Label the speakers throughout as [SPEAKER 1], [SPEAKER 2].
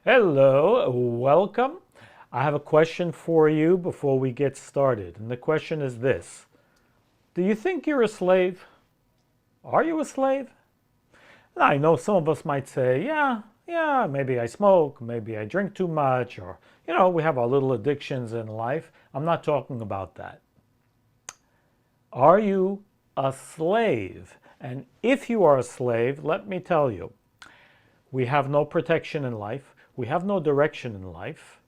[SPEAKER 1] Hello, welcome. I have a question for you before we get started. And the question is this: do you think you're a slave? Are you a slave? Now, I know some of us might say, yeah, maybe I smoke, maybe I drink too much, or, we have our little addictions in life. I'm not talking about that. Are you a slave? And if you are a slave, let me tell you, we have no protection in life. We have no direction in life.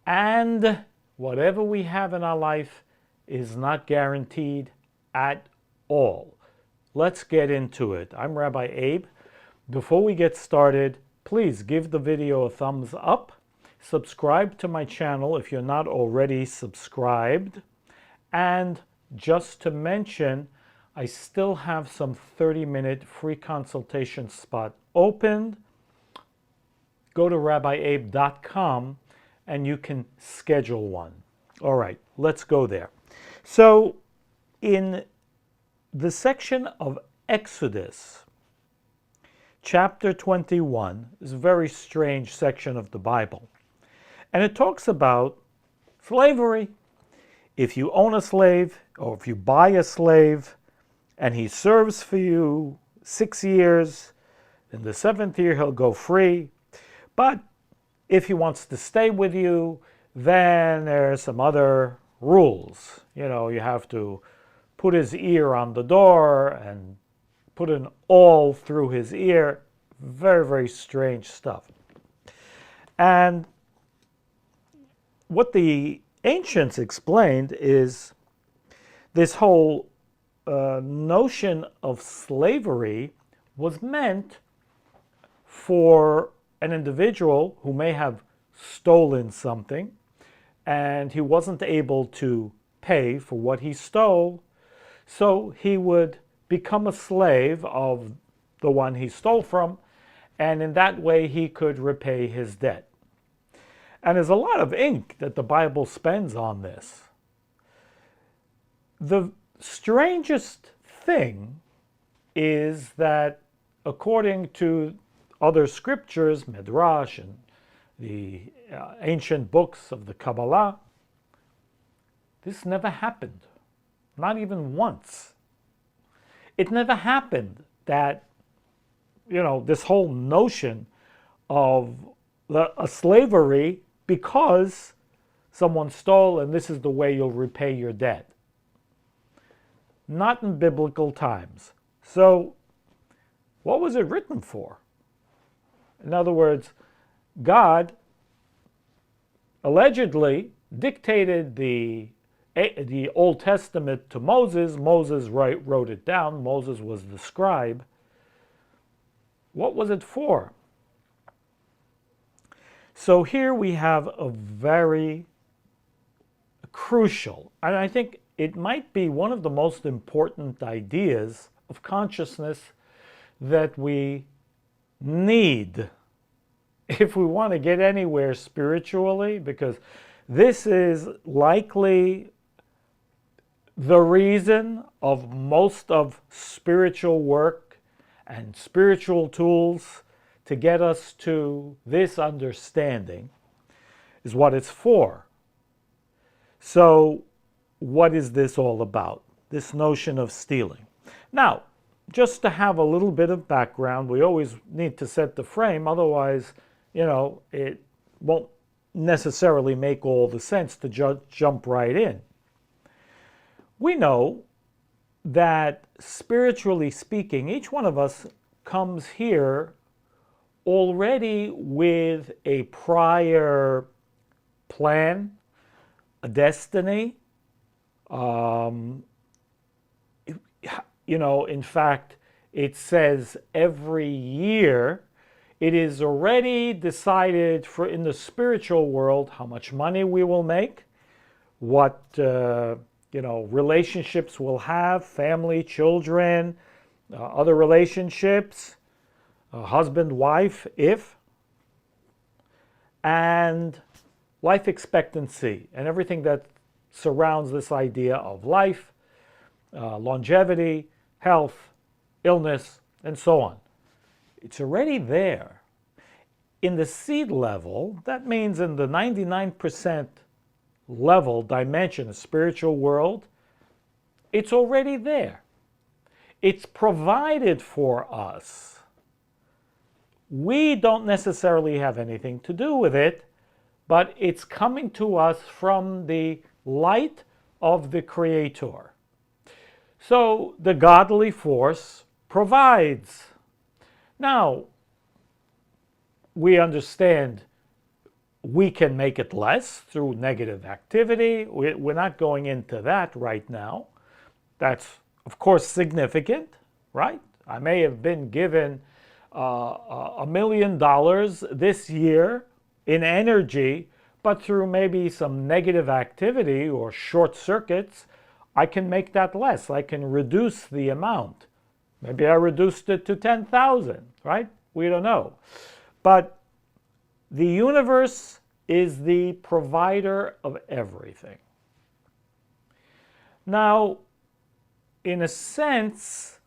[SPEAKER 1] And whatever we have in our life is not guaranteed at all. Let's get into it. I'm Rabbi Abe. Before we get started, please give the video a thumbs up. Subscribe to my channel if you're not already subscribed. And just to mention, I still have some 30-minute free consultation spot opened. Go to rabbieabe.com and you can schedule one. All right, let's go there. So in the section of Exodus, chapter 21 is a very strange section of the Bible. And it talks about slavery. If you own a slave or if you buy a slave and he serves for you 6 years, in the 7th year he'll go free. But if he wants to stay with you, then there's some other rules. You have to put his ear on the door and put an awl through his ear. Very, very strange stuff. And what the ancients explained is this whole notion of slavery was meant for an individual who may have stolen something and he wasn't able to pay for what he stole, so he would become a slave of the one he stole from, and in that way he could repay his debt. And there's a lot of ink that the Bible spends on this. The strangest thing is that according to other scriptures, Midrash, and the ancient books of the Kabbalah, this never happened, not even once. It never happened that, this whole notion of a slavery because someone stole and this is the way you'll repay your debt. Not in biblical times. So, what was it written for? In other words, God allegedly dictated the Old Testament to Moses. Moses wrote it down. Moses was the scribe. What was it for? So here we have a very crucial, and I think it might be one of the most important ideas of consciousness that we need if we want to get anywhere spiritually, because this is likely the reason of most of spiritual work and spiritual tools to get us to this understanding is what it's for. So what is this all about? This notion of stealing. Now, just to have a little bit of background, we always need to set the frame, otherwise, it won't necessarily make all the sense to jump right in. We know that spiritually speaking, each one of us comes here already with a prior plan, a destiny. In fact, it says every year it is already decided in the spiritual world how much money we will make, what relationships we'll have, family, children, other relationships, husband, wife, and life expectancy and everything that surrounds this idea of life, longevity, health, illness, and so on. It's already there. in the seed level, that means in the 99% level dimension, the spiritual world, it's already there. It's provided for us. We don't necessarily have anything to do with it, but it's coming to us from the light of the Creator. So the godly force provides. Now, we understand we can make it less through negative activity. We're not going into that right now. That's, of course, significant, right? I may have been given $1 million this year in energy, but through maybe some negative activity or short circuits, I can make that less. I can reduce the amount. Maybe I reduced it to 10,000, right? We don't know. But the universe is the provider of everything. Now, in a sense,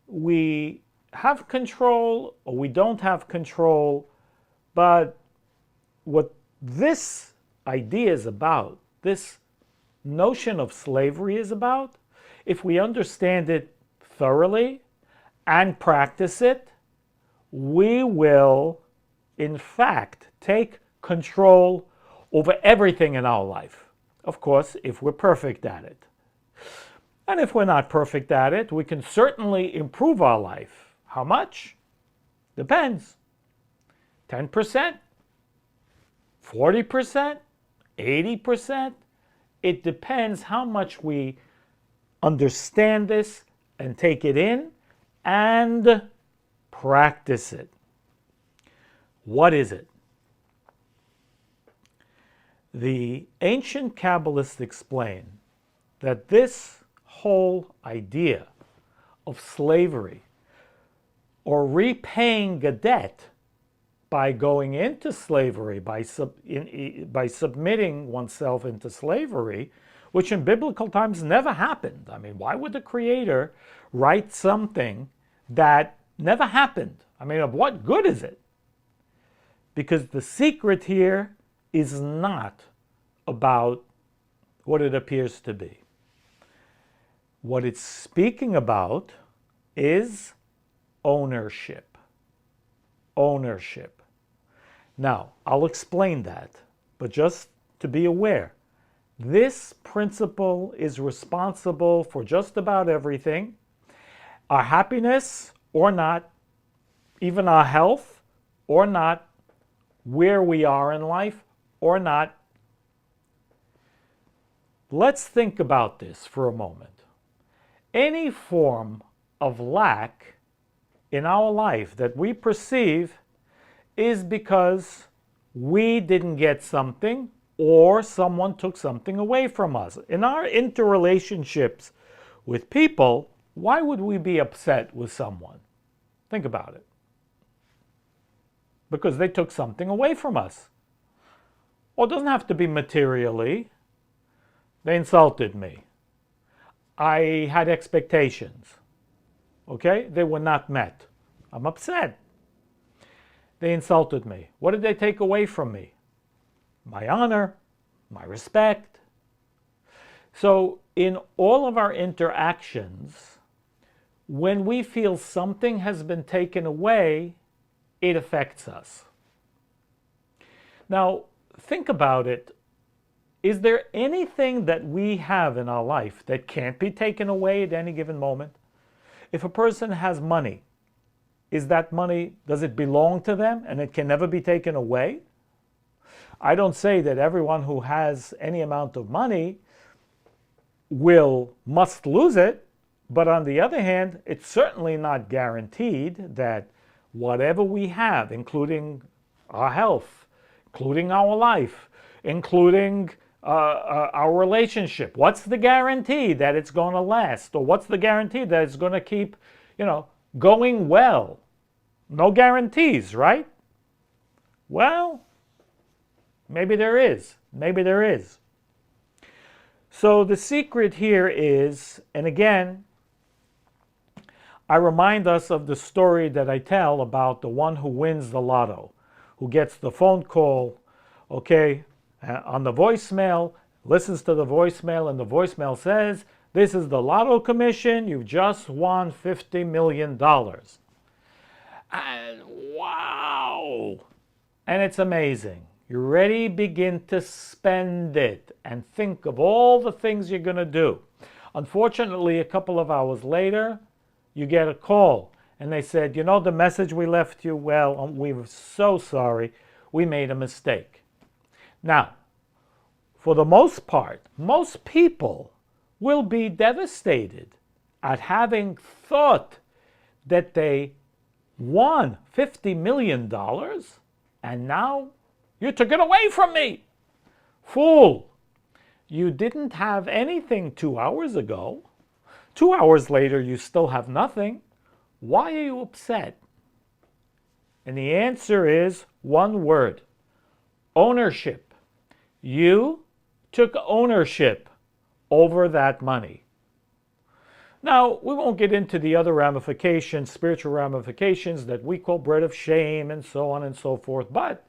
[SPEAKER 1] we have control or we don't have control, but what this idea is about, this notion of slavery is about, if we understand it thoroughly and practice it, we will, in fact, take control over everything in our life. Of course, if we're perfect at it. And if we're not perfect at it, we can certainly improve our life. How much? Depends. 10%? 40%? 80%? It depends how much we understand this and take it in and practice it. What is it? The ancient Kabbalists explain that this whole idea of slavery or repaying a debt by going into slavery, by submitting oneself into slavery, which in biblical times never happened. I mean, why would the Creator write something that never happened? I mean, of what good is it? Because the secret here is not about what it appears to be. What it's speaking about is ownership. Ownership. Now, I'll explain that, but just to be aware, this principle is responsible for just about everything. Our happiness or not, even our health or not, where we are in life or not. Let's think about this for a moment. Any form of lack in our life that we perceive is because we didn't get something or someone took something away from us. In our interrelationships with people, why would we be upset with someone? Think about it. Because they took something away from us. Well, it doesn't have to be materially. They insulted me. I had expectations. Okay? They were not met. I'm upset. They insulted me. What did they take away from me? My honor, my respect. So in all of our interactions, when we feel something has been taken away, it affects us. Now, think about it. Is there anything that we have in our life that can't be taken away at any given moment? If a person has money, is that money, does it belong to them and it can never be taken away? I don't say that everyone who has any amount of money must lose it, but on the other hand, it's certainly not guaranteed that whatever we have, including our health, including our life, including our relationship, what's the guarantee that it's going to last? Or what's the guarantee that it's going to keep, going well? No guarantees, right? Well, maybe there is. Maybe there is. So the secret here is, and again, I remind us of the story that I tell about the one who wins the lotto, who gets the phone call, okay, on the voicemail, listens to the voicemail, and the voicemail says, "This is the Lotto Commission. You've just won $50 million." And wow! And it's amazing. You already begin to spend it and think of all the things you're going to do. Unfortunately, a couple of hours later, you get a call and they said, "You know the message we left you? Well, we were so sorry. We made a mistake." Now, for the most part, most people will be devastated at having thought that they won $50 million and now you took it away from me. Fool, you didn't have anything 2 hours ago. 2 hours later, you still have nothing. Why are you upset? And the answer is one word: ownership. You took ownership over that money. Now, we won't get into the other ramifications, spiritual ramifications that we call bread of shame and so on and so forth, but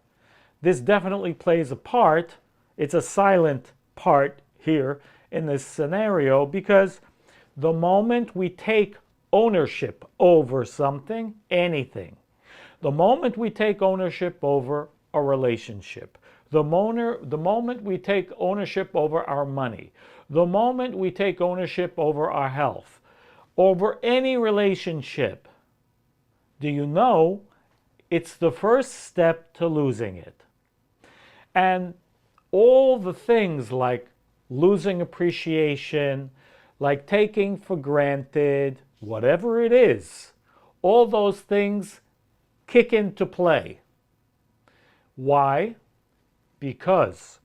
[SPEAKER 1] this definitely plays a part. It's a silent part here in this scenario, because the moment we take ownership over something, anything, the moment we take ownership over a relationship, the moment we take ownership over our money, the moment we take ownership over our health, over any relationship, do you know it's the first step to losing it? And all the things like losing appreciation, like taking for granted, whatever it is, all those things kick into play. Why? Because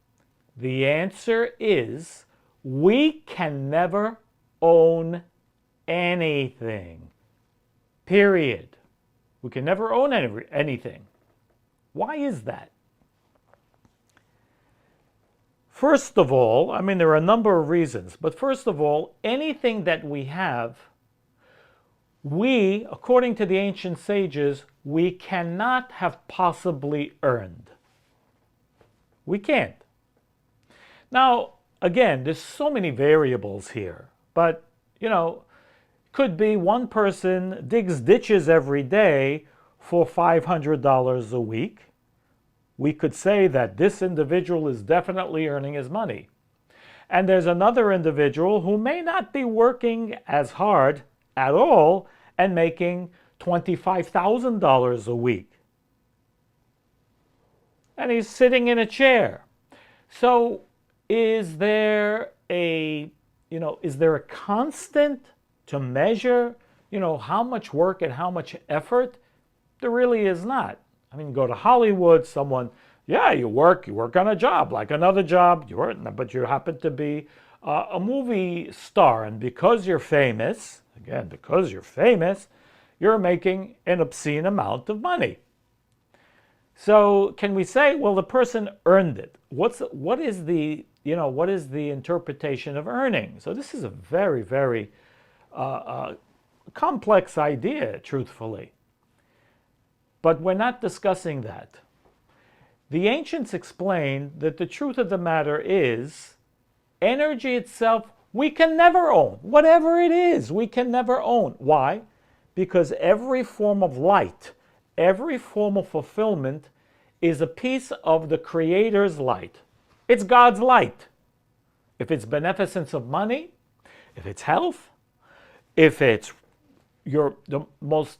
[SPEAKER 1] the answer is we can never own anything. Period. We can never own anything. Why is that? First of all, I mean, there are a number of reasons, but first of all, anything that we have, we, according to the ancient sages, we cannot have possibly earned. We can't. Now, again, there's so many variables here, but, could be one person digs ditches every day for $500 a week. We could say that this individual is definitely earning his money. And there's another individual who may not be working as hard at all and making $25,000 a week. And he's sitting in a chair. So is there a constant to measure, how much work and how much effort? There really is not. I mean, go to Hollywood, you work on a job, like another job, but you happen to be a movie star. And because you're famous, you're making an obscene amount of money. So can we say, well, the person earned it? What is the interpretation of earning? So this is a very, very complex idea, truthfully. But we're not discussing that. The ancients explained that the truth of the matter is energy itself we can never own. Whatever it is, we can never own. Why? Because every form of light, every form of fulfillment is a piece of the Creator's light. It's God's light. If it's beneficence of money, if it's health, if it's the most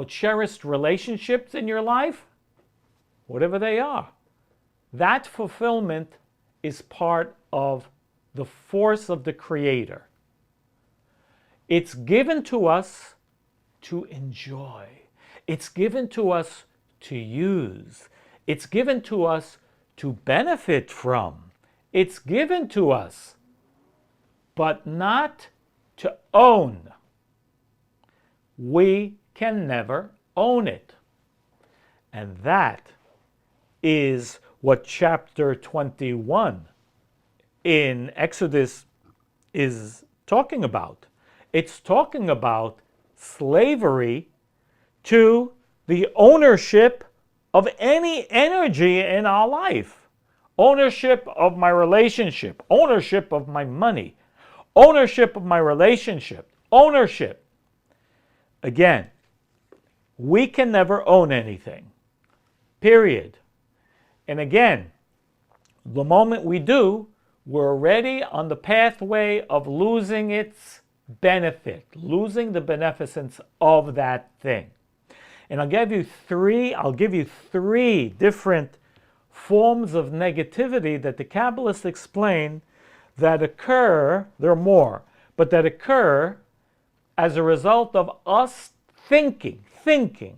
[SPEAKER 1] cherished relationships in your life, whatever they are, that fulfillment is part of the force of the Creator. It's given to us to enjoy. It's given to us to use. It's given to us to benefit from. It's given to us, but not to own. We can never own it. And that is what chapter 21 in Exodus is talking about. It's talking about slavery to the ownership of any energy in our life. Ownership of my relationship, ownership of my money, ownership of my relationship, ownership. Again, we can never own anything, period. And again, the moment we do, we're already on the pathway of losing its benefit, losing the beneficence of that thing. And I'll give you three different forms of negativity that the Kabbalists explain that occur, there are more, but that occur as a result of us thinking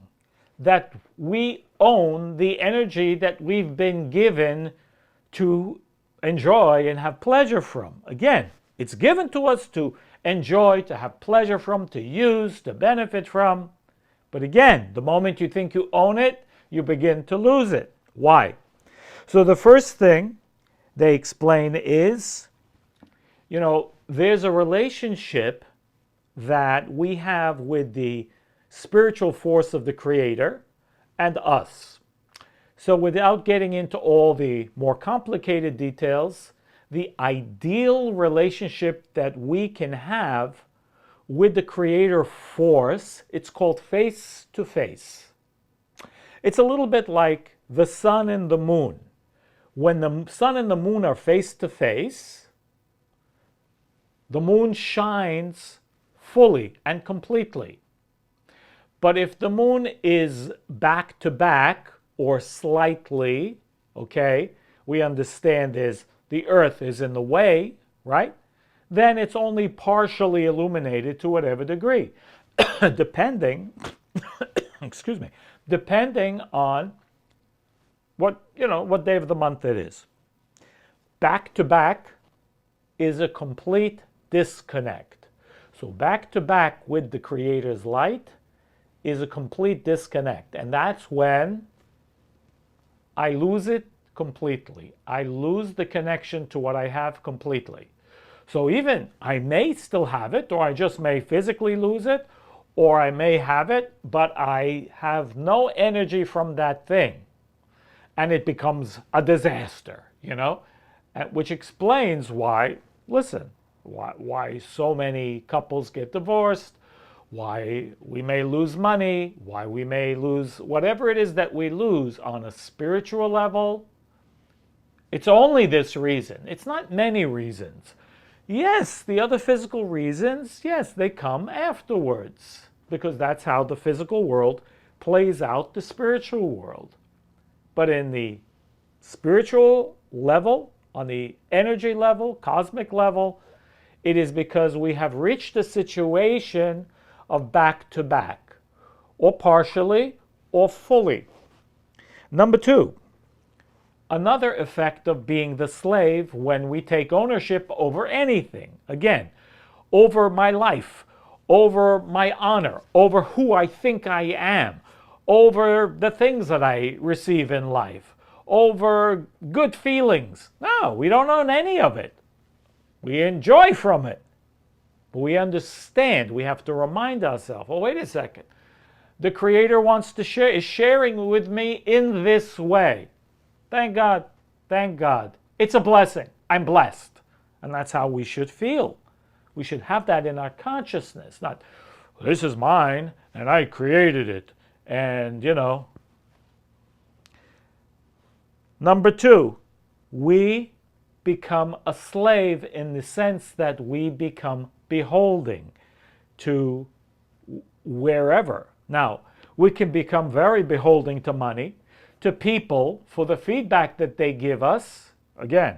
[SPEAKER 1] that we own the energy that we've been given to enjoy and have pleasure from. Again, it's given to us to enjoy, to have pleasure from, to use, to benefit from. But again, the moment you think you own it, you begin to lose it. Why? So the first thing they explain is, there's a relationship that we have with the spiritual force of the Creator and us. So without getting into all the more complicated details, the ideal relationship that we can have with the Creator force, it's called face to face. It's a little bit like the sun and the moon. When the sun and the moon are face to face, the moon shines fully and completely. But if the moon is back to back or slightly, we understand the earth is in the way, right? Then it's only partially illuminated to whatever degree, depending on what day of the month it is. Back to back is a complete disconnect. So back to back with the Creator's light is a complete disconnect. And that's when I lose it completely. I lose the connection to what I have completely. So even I may still have it, or I just may physically lose it, or I may have it, but I have no energy from that thing. And it becomes a disaster, which explains why, why so many couples get divorced, why we may lose money, why we may lose whatever it is that we lose on a spiritual level. It's only this reason. It's not many reasons. Yes, the other physical reasons, yes, they come afterwards, because that's how the physical world plays out the spiritual world. But in the spiritual level, on the energy level, cosmic level, it is because we have reached a situation of back to back, or partially, or fully. Number two, another effect of being the slave when we take ownership over anything. Again, over my life, over my honor, over who I think I am, over the things that I receive in life, over good feelings. No, we don't own any of it. We enjoy from it. But we understand, we have to remind ourselves, oh, wait a second. The Creator wants to share, is sharing with me in this way. Thank God. Thank God. It's a blessing. I'm blessed. And that's how we should feel. We should have that in our consciousness. Not, this is mine and I created it. And, Number two, we become a slave in the sense that we become beholding to wherever. Now, we can become very beholding to money, to people for the feedback that they give us. Again,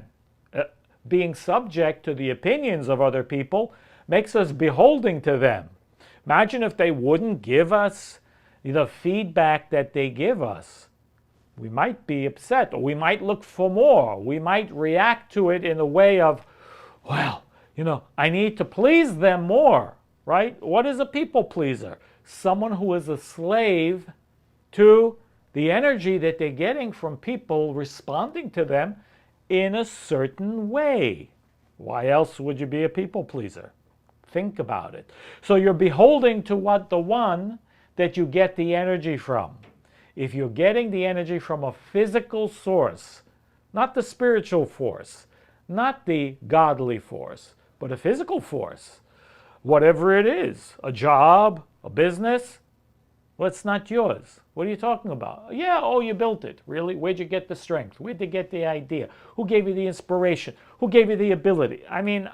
[SPEAKER 1] being subject to the opinions of other people makes us beholding to them. Imagine if they wouldn't give us the feedback that they give us. We might be upset, or we might look for more. We might react to it in a way of, well, I need to please them more, right? What is a people pleaser? Someone who is a slave to the energy that they're getting from people responding to them in a certain way. Why else would you be a people pleaser? Think about it. So you're beholding to what the one that you get the energy from. if you're getting the energy from a physical source, not the spiritual force, not the godly force, but a physical force, whatever it is, a job, a business, well, it's not yours. What are you talking about? Yeah, oh, you built it. Really? Where'd you get the strength? Where'd you get the idea? Who gave you the inspiration? Who gave you the ability? I mean,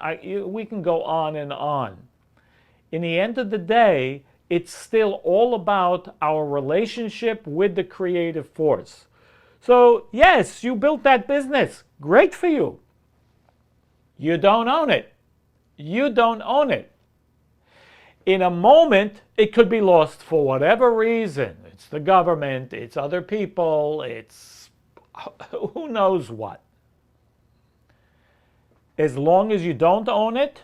[SPEAKER 1] we can go on and on. In the end of the day, it's still all about our relationship with the creative force. So, yes, you built that business. Great for you. You don't own it. You don't own it. In a moment, it could be lost for whatever reason. It's the government, it's other people, it's who knows what. As long as you don't own it,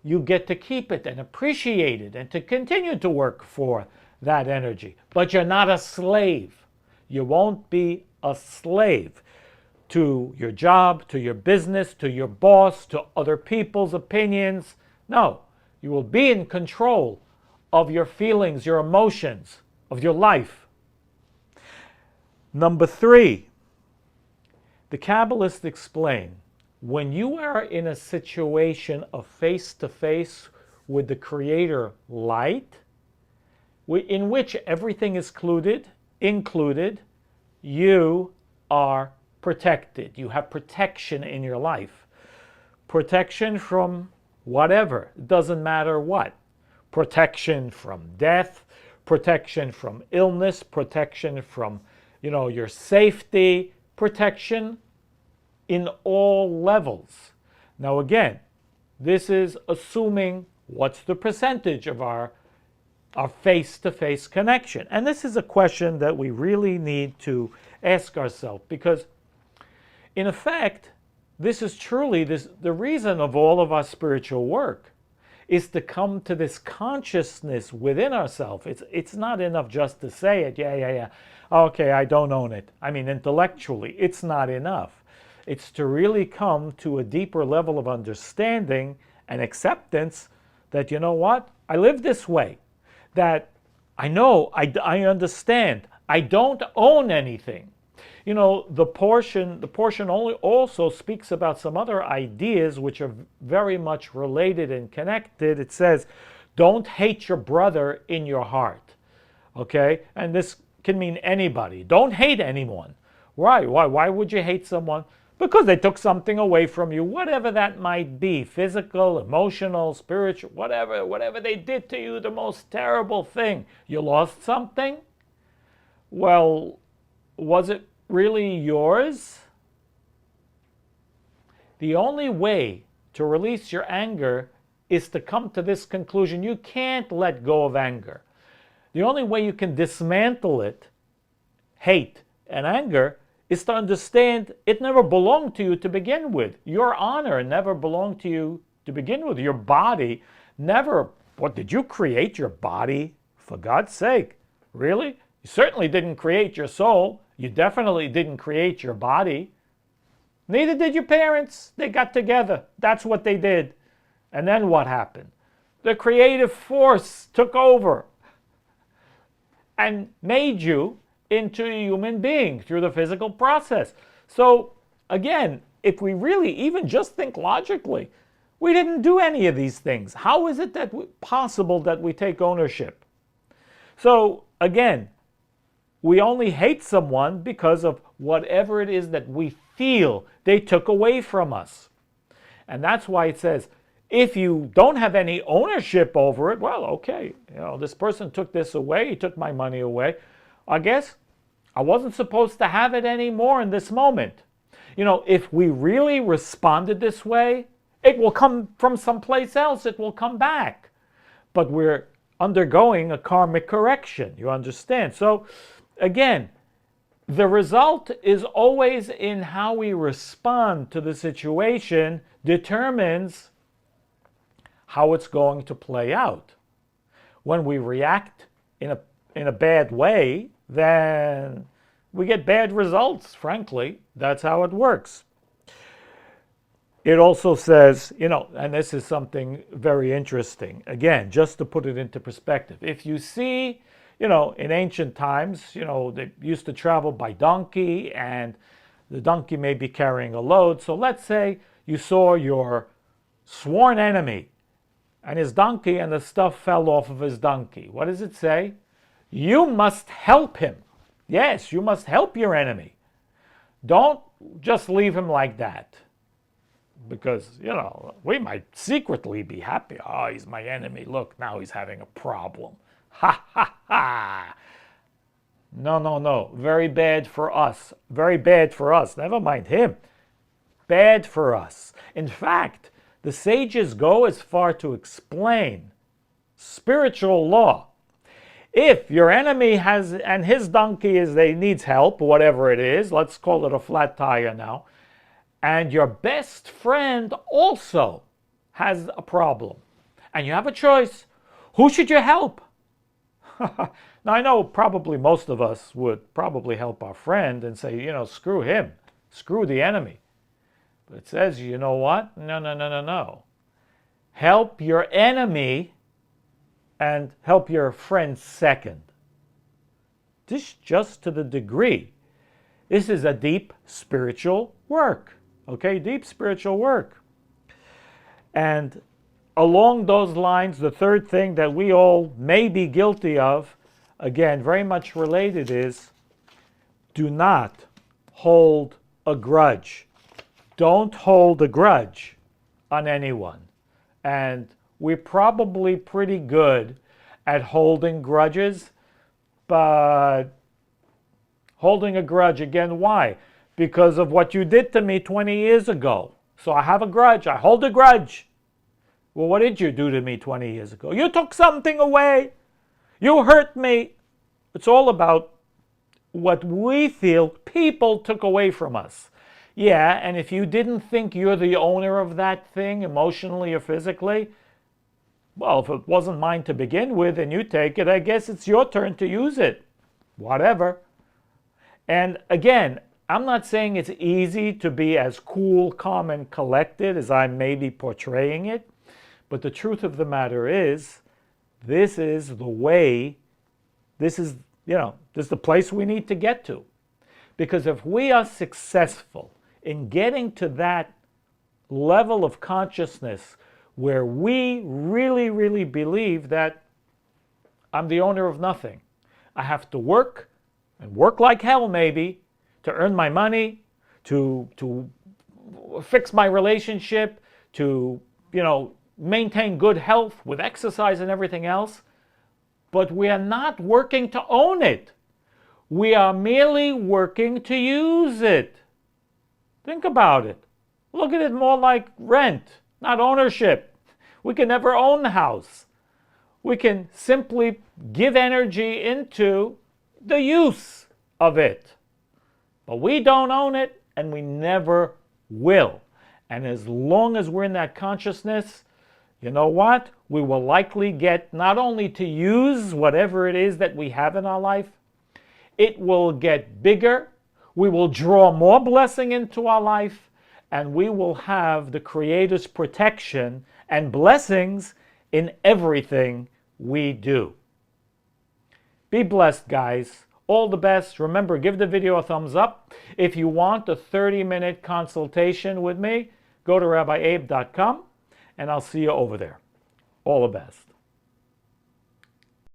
[SPEAKER 1] you get to keep it and appreciate it and to continue to work for that energy. But you're not a slave. You won't be a slave to your job, to your business, to your boss, to other people's opinions. No. You will be in control of your feelings, your emotions, of your life. Number 3, the Kabbalists explain, when you are in a situation of face-to-face with the Creator light, in which everything is included, you are protected. You have protection in your life. Protection from whatever, it doesn't matter what. Protection from death, protection from illness, protection from, your safety, protection in all levels. Now again, this is assuming what's the percentage of our face-to-face connection. And this is a question that we really need to ask ourselves, because in effect, this is truly the reason of all of our spiritual work, is to come to this consciousness within ourselves. It's not enough just to say it, yeah, okay, I don't own it. I mean, intellectually, it's not enough. It's to really come to a deeper level of understanding and acceptance that, you know what, I live this way, that I know, I understand, I don't own anything. The portion only also speaks about some other ideas which are very much related and connected. It says, don't hate your brother in your heart. Okay? And this can mean anybody. Don't hate anyone. Why? Why would you hate someone? Because they took something away from you, whatever that might be, physical, emotional, spiritual, whatever they did to you, the most terrible thing. You lost something? Well, was it really yours? The only way to release your anger is to come to this conclusion. You can't let go of anger. The only way you can dismantle it, hate and anger, is to understand it never belonged to you to begin with. Your honor never belonged to you to begin with. Your body never. What, did you create your body? For God's sake, really? You certainly didn't create your soul. You definitely didn't create your body. Neither did your parents. They got together. That's what they did. And then what happened? The creative force took over and made you into a human being through the physical process. So again, if we really even just think logically, we didn't do any of these things. How is it that possible that we take ownership? So again, we only hate someone because of whatever it is that we feel they took away from us. And that's why it says, if you don't have any ownership over it, well, okay, this person took this away, he took my money away. I guess I wasn't supposed to have it anymore in this moment. If we really responded this way, it will come from someplace else, it will come back. But we're undergoing a karmic correction, you understand? So again, the result is always in how we respond to the situation determines how it's going to play out. When we react in a bad way, then we get bad results, frankly. That's how it works. It also says, and this is something very interesting, again, just to put it into perspective. If you see, in ancient times, they used to travel by donkey, and the donkey may be carrying a load. So let's say you saw your sworn enemy and his donkey, and the stuff fell off of his donkey. What does it say? You must help him. Yes, you must help your enemy. Don't just leave him like that. Because, we might secretly be happy. Oh, he's my enemy. Look, now he's having a problem. Ha, ha, ha. No, no, no. Very bad for us. Very bad for us. Never mind him. Bad for us. In fact, the sages go as far to explain spiritual law. If your enemy and his donkey needs help, whatever it is, let's call it a flat tire now, and your best friend also has a problem, and you have a choice, who should you help? Now, I know probably most of us would probably help our friend and say, screw him, screw the enemy. But it says, you know what? No, no, no, no, no. Help your enemy and help your friend second. This just to the degree. This is a deep spiritual work. Okay, deep spiritual work. And along those lines, the third thing that we all may be guilty of, again, very much related, is do not hold a grudge. Don't hold a grudge on anyone. And we're probably pretty good at holding grudges, but holding a grudge, again, why? Because of what you did to me 20 years ago. So I have a grudge. I hold a grudge. Well, what did you do to me 20 years ago? You took something away. You hurt me. It's all about what we feel people took away from us. Yeah, and if you didn't think you're the owner of that thing emotionally or physically, well, if it wasn't mine to begin with and you take it, I guess it's your turn to use it. Whatever. And again, I'm not saying it's easy to be as cool, calm, and collected as I may be portraying it, but the truth of the matter is, this is the way, this is the place we need to get to. Because if we are successful in getting to that level of consciousness where we really, really believe that I'm the owner of nothing, I have to work, and work like hell maybe, to earn my money, to fix my relationship, to, maintain good health with exercise and everything else. But we are not working to own it. We are merely working to use it. Think about it. Look at it more like rent, not ownership. We can never own the house. We can simply give energy into the use of it. But we don't own it, and we never will. And as long as we're in that consciousness, you know what? We will likely get not only to use whatever it is that we have in our life, it will get bigger, we will draw more blessing into our life, and we will have the Creator's protection and blessings in everything we do. Be blessed, guys. All the best. Remember, give the video a thumbs up. If you want a 30-minute consultation with me, go to rabbieabe.com, and I'll see you over there. All the best.